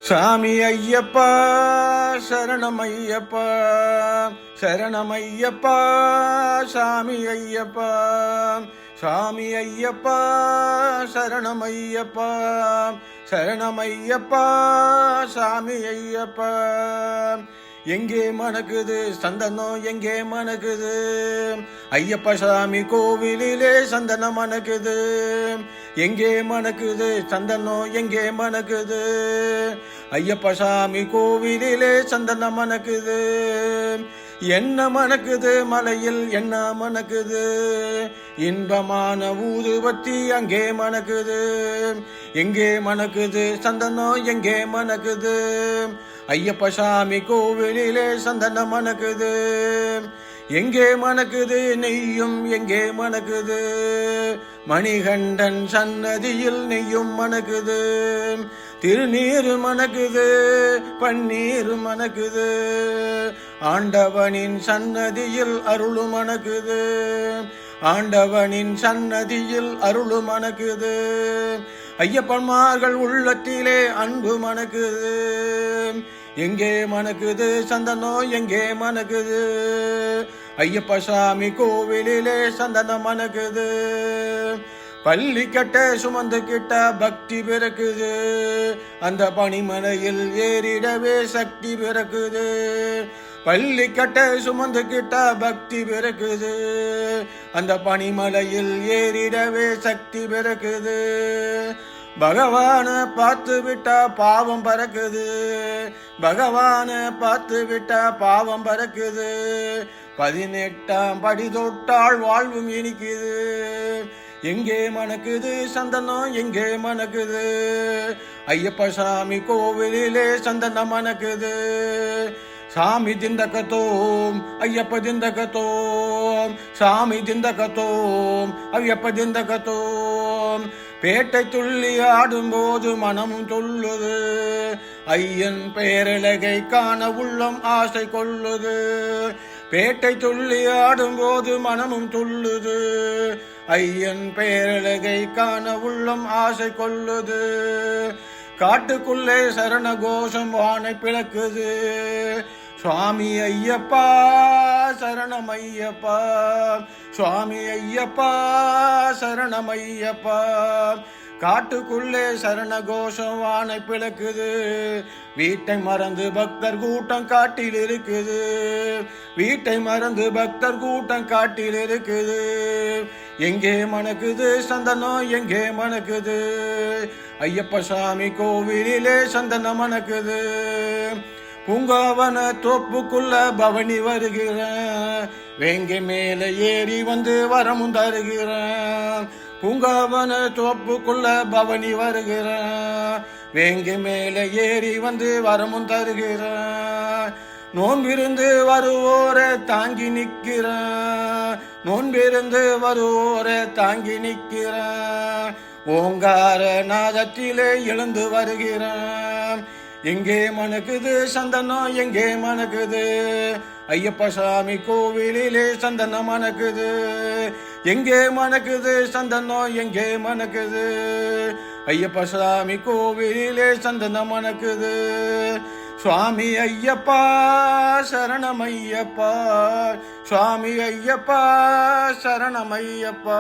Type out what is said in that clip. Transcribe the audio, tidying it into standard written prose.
சாமி ஐயப்பா சரணமையப்பா சரணமையப்பா சாமி ஐயப்பா சாமி ஐயப்பா சரணமையப்பா சரணமையப்பா சாமி ஐயப்பா. எங்கே மணக்குது சந்தனம் எங்கே மணக்குது ஐயப்ப சாமி கோவிலிலே சந்தனம் மணக்குது. எங்கே மணக்குது சந்தனம் எங்கே மணக்குது ஐயப்ப சாமி கோவிலிலே சந்தனம் மணக்குது. என்ன மணக்குது மலையில் என்ன மணக்குது இன்பமான ஊதுபத்தி அங்கே மணக்குது. எங்கே மணக்குது சந்தனம் எங்கே மணக்குது ஐயப்ப சாமி கோவிலிலே சந்தனம் மணக்குது. எங்கே மணக்குது நெய்யும் எங்கே மணக்குது மணிகண்டன் சன்னதியில் நெய்யும் மணக்குது. திருநீர் மணக்குது பன்னீர் மணக்குது ஆண்டவனின் சன்னதியில் அருளு மணக்குது. ஆண்டவனின் சன்னதியில் அருளு மணக்குது. ஐயப்பன்மார்கள் உள்ளத்திலே அன்பு மணக்குது. எங்கே மணக்குது சந்தனம் எங்கே மணக்குது ஐயப்ப சாமி கோவிலிலே சந்தனம் மணக்குது. பள்ளி கட்ட சுமந்து கிட்ட பக்தி பிறக்குது அந்த பனிமலையில் ஏறிடவே சக்தி பிறக்குது. பள்ளி கட்ட சுமந்து கிட்ட பக்தி பிறக்குது அந்த பனிமலையில் ஏறிடவே சக்தி பிறக்குது. பகவான பார்த்து விட்டா பாவம் பறக்குது. பகவான பார்த்து விட்டா பாவம் பறக்குது. 18ஆம் படி தொட்டால் வாழ்வும் இனிக்குது. எங்கே மணக்குது சந்தனம் எங்கே மணக்குது ஐயப்ப சாமி கோவிலிலே சந்தனம் மணக்குது. சாமி திந்தகத்தோம் ஐயப்ப திந்தகத்தோம் சாமி திந்தகத்தோம் ஐயப்ப திந்தகத்தோம். பேட்டை துள்ளி ஆடும்போது மனமும் சொல்லுது ஐயன் பேரழகை காண உள்ளம் ஆசை கொள்ளுது. பேட்டை துள்ளி ஆடும்போது மனமும் துள்ளுது ஐயன் பேரழகை காண உள்ளம் ஆசை கொள்ளுது. காட்டுக்குள்ளே சரண கோஷம் வானை பிளக்குது சுவாமி ஐயப்பா சரணமையப்பா சுவாமி ஐயப்பா சரணமையப்பா. காட்டுக்குள்ளே சரண கோஷம் வானை பிளக்குது. வீட்டை மறந்து பக்தர் கூட்டம் காட்டில் இருக்குது. வீட்டை மறந்து பக்தர் கூட்டம் காட்டில் இருக்குது. எங்கே மணக்குது சந்தனம் எங்கே மணக்குது ஐயப்ப சாமி கோவிலிலே சந்தனம் மணக்குது. பூங்காவன தோப்புக்குள்ள பவனி வருகிறேன் வேங்கை மேல ஏறி வந்து வரமும் தருகிறேன். பூங்காவன தோப்புக்குள்ள பவனி வருகிறேன் வேங்கை மேல ஏறி வந்து வரமும் தருகிறேன். நோன்பிருந்து வருவோரை தாங்கி நிற்கிறேன் நோன்பிருந்து வருவோரை தாங்கி நிற்கிறேன். ஓங்கார நாதத்திலே எழுந்து வருகிறேன். எங்கே மணக்குது சந்தனம் எங்கே மணக்குது ஐயப்ப சாமி கோவிலிலே சந்தனம் மணக்குது. எங்கே மணக்குது சந்தனம் எங்கே மணக்குது ஐயப்ப சாமி கோவிலிலே சந்தனம் மணக்குது. சுவாமி ஐயப்பா சரணமையப்பா சுவாமி ஐயப்பா சரணமையப்பா.